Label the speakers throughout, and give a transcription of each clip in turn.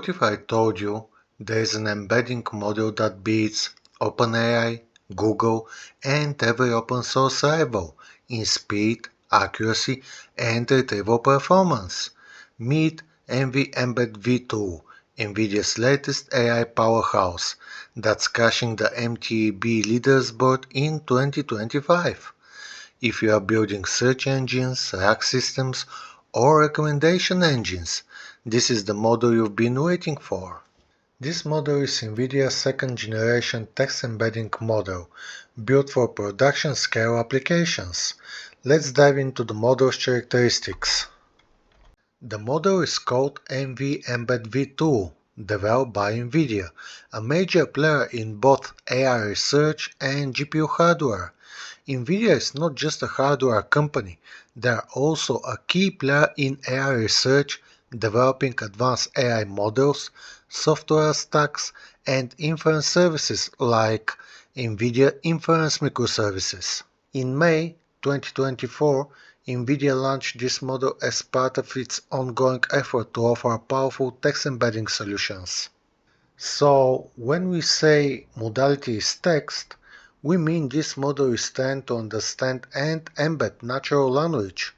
Speaker 1: What if I told you there is an embedding model that beats OpenAI, Google, and every open source rival in speed, accuracy, and retrieval performance? Meet NV-Embed-v2, NVIDIA's latest AI powerhouse that's crashing the MTEB leaderboard in 2025. If you are building search engines, RAG systems, or recommendation engines, this is the model you've been waiting for. This model is NVIDIA's second-generation text embedding model, built for production-scale applications. Let's dive into the model's characteristics. The model is called NV-Embed-v2, developed by NVIDIA, a major player in both AI research and GPU hardware. NVIDIA is not just a hardware company, they are also a key player in AI research, developing advanced AI models, software stacks, and inference services like NVIDIA Inference Microservices. In May 2024, NVIDIA launched this model as part of its ongoing effort to offer powerful text embedding solutions. So, when we say modality is text, we mean this model is trained to understand and embed natural language,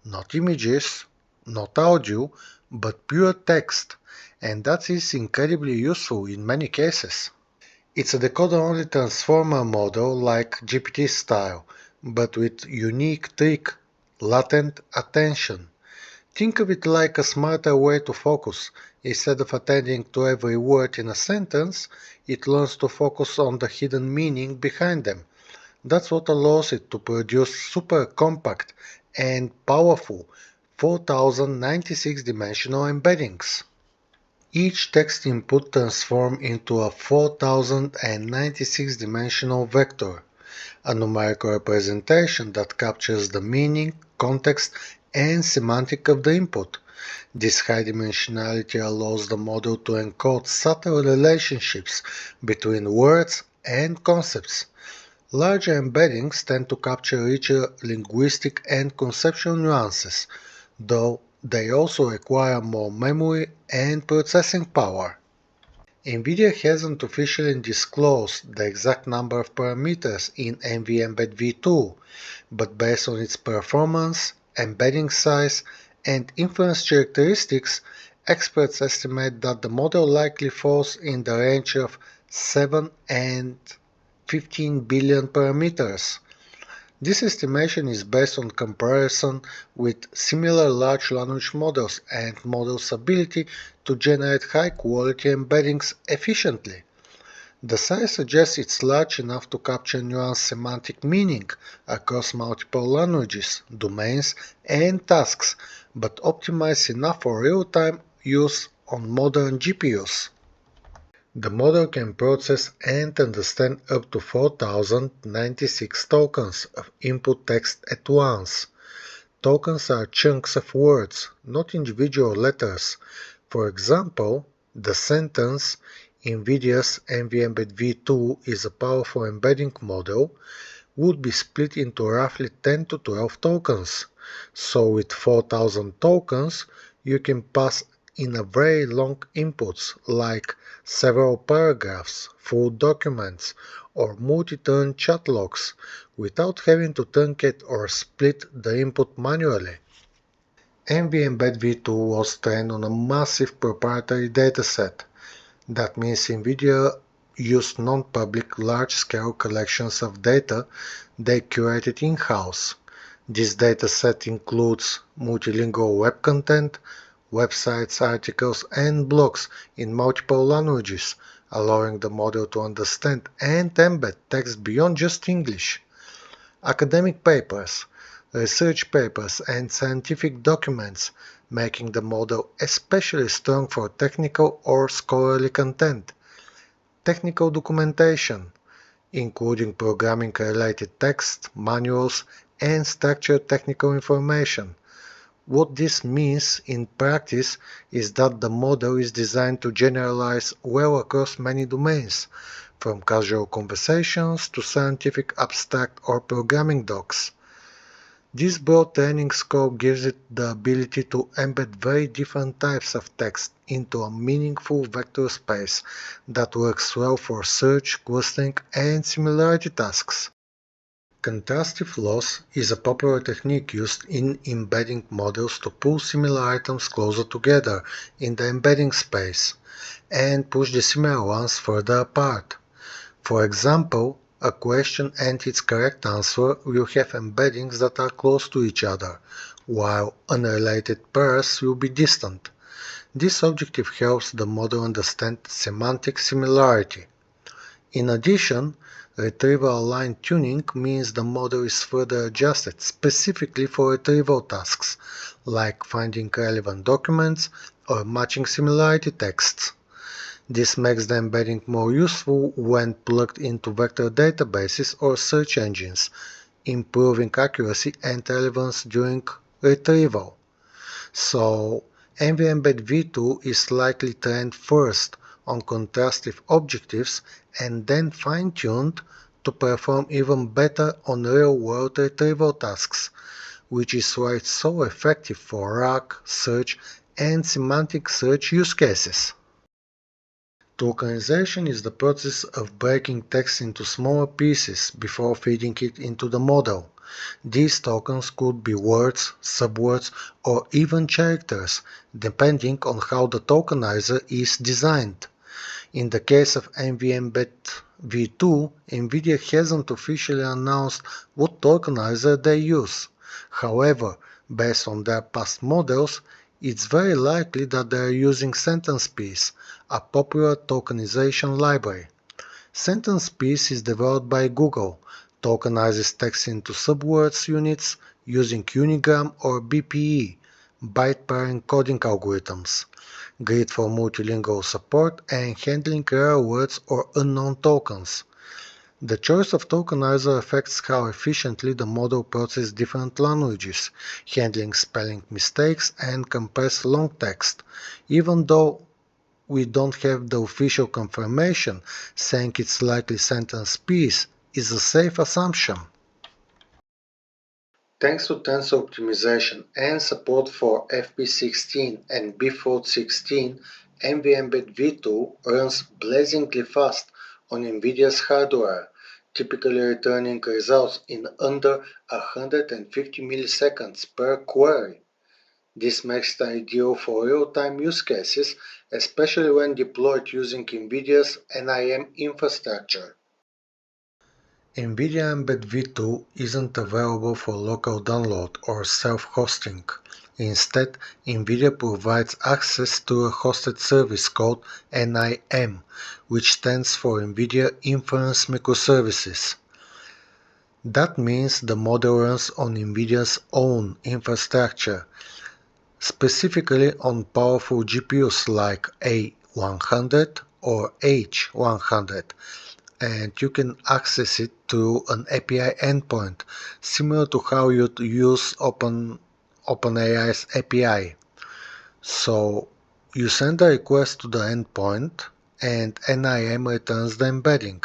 Speaker 1: not images, not audio, but pure text, and that is incredibly useful in many cases. It's a decoder-only transformer model like GPT style, but with unique trick, latent attention. Think of it like a smarter way to focus. Instead of attending to every word in a sentence, it learns to focus on the hidden meaning behind them. That's what allows it to produce super compact and powerful 4096 dimensional embeddings. Each text input transforms into a 4096 dimensional vector, a numerical representation that captures the meaning, context, and semantic of the input. This high dimensionality allows the model to encode subtle relationships between words and concepts. Larger embeddings tend to capture richer linguistic and conceptual nuances, though they also require more memory and processing power. NVIDIA hasn't officially disclosed the exact number of parameters in NV-Embed-v2, but based on its performance, embedding size, and inference characteristics, experts estimate that the model likely falls in the range of 7 and 15 billion parameters. This estimation is based on comparison with similar large language models and models' ability to generate high-quality embeddings efficiently. The size suggests it's large enough to capture nuanced semantic meaning across multiple languages, domains, and tasks, but optimized enough for real-time use on modern GPUs. The model can process and understand up to 4096 tokens of input text at once. Tokens are chunks of words, not individual letters. For example, the sentence NVIDIA's NV-Embed-v2 is a powerful embedding model would be split into roughly 10 to 12 tokens. So with 4000 tokens, you can pass in a very long inputs like several paragraphs, full documents, or multi-turn chat logs without having to truncate or split the input manually. NV-Embed-v2 was trained on a massive proprietary dataset. That means NVIDIA used non-public large-scale collections of data they curated in-house. This dataset includes multilingual web content, websites, articles, and blogs in multiple languages, allowing the model to understand and embed text beyond just English. Academic papers, research papers, and scientific documents, making the model especially strong for technical or scholarly content. Technical documentation, including programming-related text, manuals, and structured technical information. What this means in practice is that the model is designed to generalize well across many domains, from casual conversations to scientific abstract or programming docs. This broad training scope gives it the ability to embed very different types of text into a meaningful vector space that works well for search, clustering, and similarity tasks. Contrastive loss is a popular technique used in embedding models to pull similar items closer together in the embedding space and push the similar ones further apart. For example, a question and its correct answer will have embeddings that are close to each other, while unrelated pairs will be distant. This objective helps the model understand semantic similarity. In addition, retrieval-aligned tuning means the model is further adjusted specifically for retrieval tasks, like finding relevant documents or matching similarity texts. This makes the embedding more useful when plugged into vector databases or search engines, improving accuracy and relevance during retrieval. So, NV-Embed-v2 is likely trained first on contrastive objectives and then fine-tuned to perform even better on real-world retrieval tasks, which is why it's so effective for RAG, search, and semantic search use cases. Tokenization is the process of breaking text into smaller pieces before feeding it into the model. These tokens could be words, subwords, or even characters, depending on how the tokenizer is designed. In the case of NV-Embed-v2, NVIDIA hasn't officially announced what tokenizer they use. However, based on their past models, it's very likely that they are using SentencePiece, a popular tokenization library. SentencePiece is developed by Google, tokenizes text into subwords units using Unigram or BPE, byte pair encoding algorithms, great for multilingual support and handling rare words or unknown tokens. The choice of tokenizer affects how efficiently the model processes different languages, handling spelling mistakes and compressed long text, even though we don't have the official confirmation saying it's likely SentencePiece is a safe assumption. Thanks to tensor optimization and support for FP16 and B416, NV-Embed-v2 runs blazingly fast on NVIDIA's hardware, typically returning results in under 150 milliseconds per query. This makes it ideal for real-time use cases, especially when deployed using NVIDIA's NIM infrastructure. NVIDIA Embed-v2 isn't available for local download or self-hosting. Instead, NVIDIA provides access to a hosted service called NIM, which stands for NVIDIA Inference Microservices. That means the model runs on NVIDIA's own infrastructure, specifically on powerful GPUs like A100 or H100, and you can access it through an API endpoint, similar to how you'd use OpenAI's API. So you send a request to the endpoint and NIM returns the embedding.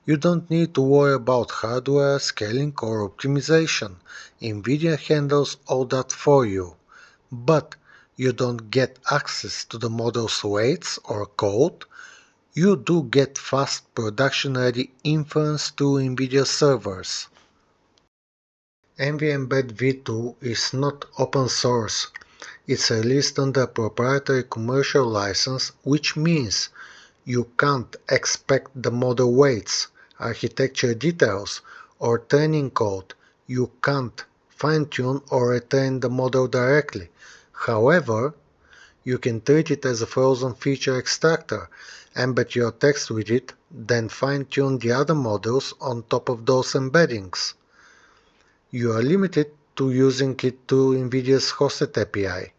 Speaker 1: You don't need to worry about hardware, scaling or optimization. NVIDIA handles all that for you. But you don't get access to the model's weights or code. You do get fast production-ready inference to NVIDIA servers. NV-Embed-v2 is not open source. It's released under a proprietary commercial license, which means you can't expect the model weights, architecture details, or training code. You can't fine-tune or retrain the model directly. However, you can treat it as a frozen feature extractor, embed your text with it, then fine-tune the other models on top of those embeddings. You are limited to using it through NVIDIA's hosted API.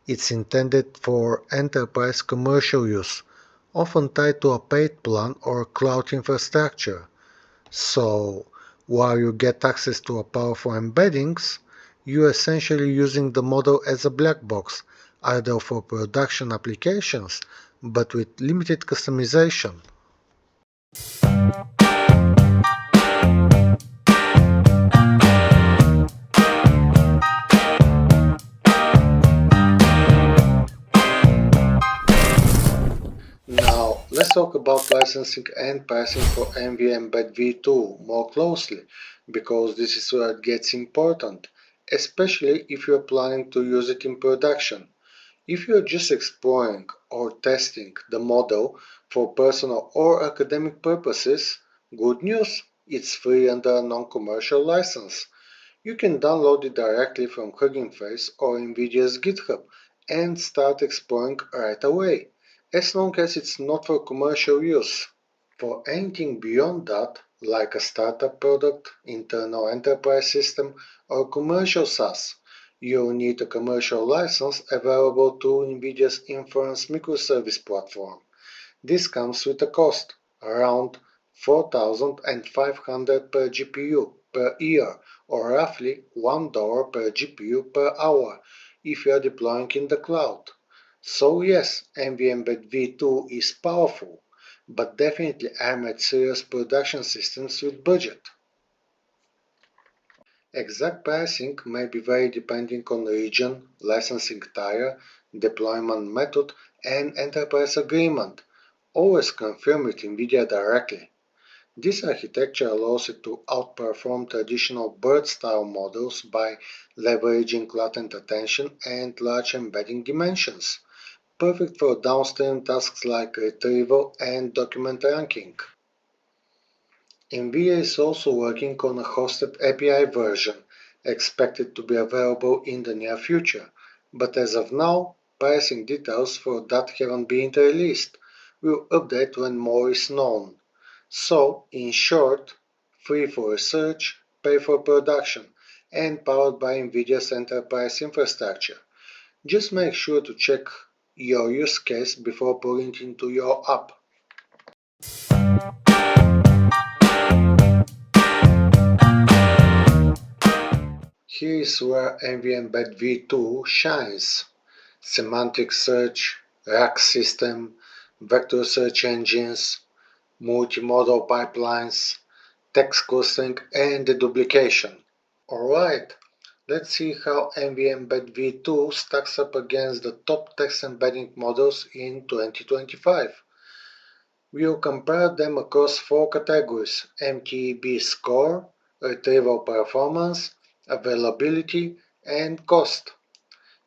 Speaker 1: It's intended for enterprise commercial use, often tied to a paid plan or cloud infrastructure. So, while you get access to powerful embeddings, you're essentially using the model as a black box, either for production applications, but with limited customization. Let's talk about licensing and pricing for NV-Embed-v2 more closely, because this is where it gets important, especially if you're planning to use it in production. If you're just exploring or testing the model for personal or academic purposes, good news, it's free under a non-commercial license. You can download it directly from Hugging Face or NVIDIA's GitHub and start exploring right away, as long as it's not for commercial use. For anything beyond that, like a startup product, internal enterprise system, or commercial SaaS, you'll need a commercial license available to NVIDIA's inference microservice platform. This comes with a cost, around 4,500 per GPU per year, or roughly $1 per GPU per hour if you are deploying in the cloud. So yes, NV-Embed-v2 is powerful, but definitely aimed at serious production systems with budget. Exact pricing may be vary depending on region, licensing tier, deployment method, and enterprise agreement. Always confirm with NVIDIA directly. This architecture allows it to outperform traditional bird-style models by leveraging latent attention and large embedding dimensions, perfect for downstream tasks like retrieval and document ranking. NVIDIA is also working on a hosted API version, expected to be available in the near future, but as of now, pricing details for that haven't been released. We'll update when more is known. So, in short, free for research, pay for production, and powered by NVIDIA's enterprise infrastructure. Just make sure to check your use case before pulling it into your app. Here is where NV-Embed-v2 shines. Semantic search, RAG system, vector search engines, multimodal pipelines, text clustering, and deduplication. Alright, let's see how NV-Embed-v2 stacks up against the top text embedding models in 2025. We'll compare them across four categories: MTEB score, retrieval performance, availability, and cost.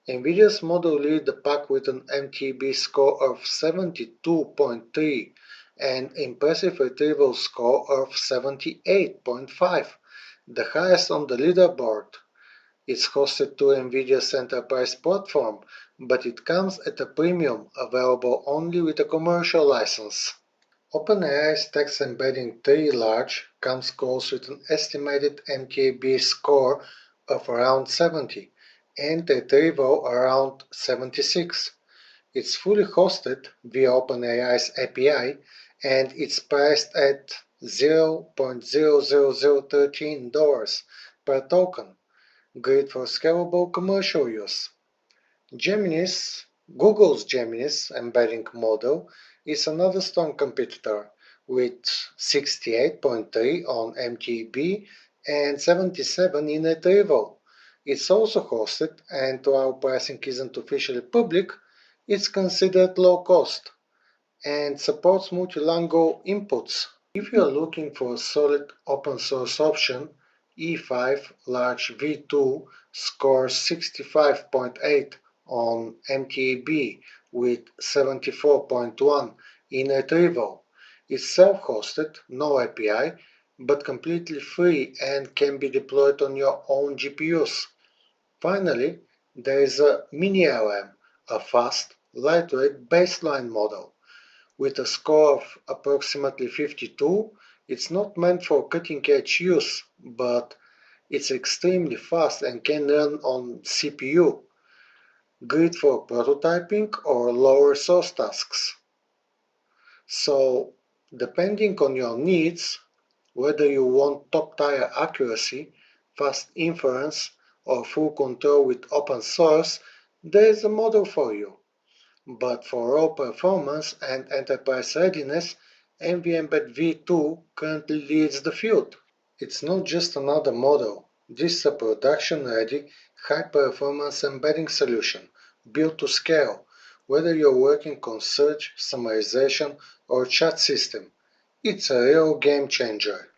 Speaker 1: NVIDIA's model leads the pack with an MTEB score of 72.3 and impressive retrieval score of 78.5, the highest on the leaderboard. It's hosted to NVIDIA's enterprise platform, but it comes at a premium, available only with a commercial license. OpenAI's text embedding 3 large comes close with an estimated MTEB score of around 70 and retrieval around 76. It's fully hosted via OpenAI's API and it's priced at $0.00013 per token, great for scalable commercial use. Google's Gemini's embedding model is another strong competitor with 68.3 on MTEB and 77 in retrieval. It's also hosted, and while pricing isn't officially public, it's considered low cost and supports multilingual inputs. If you are looking for a solid open source option, E5 Large V2 scores 65.8 on MTEB with 74.1 in retrieval. It's self-hosted, no API, but completely free and can be deployed on your own GPUs. Finally, there is a Mini-LM, a fast, lightweight baseline model. With a score of approximately 52, it's not meant for cutting-edge use, but it's extremely fast and can run on CPU, great for prototyping or lower source tasks. So, depending on your needs, whether you want top-tier accuracy, fast inference, or full control with open source, there is a model for you. But for raw performance and enterprise readiness, NV-Embed-v2 currently leads the field. It's not just another model. This is a production-ready, high-performance embedding solution, built to scale, whether you're working on search, summarization, or chat system. It's a real game changer.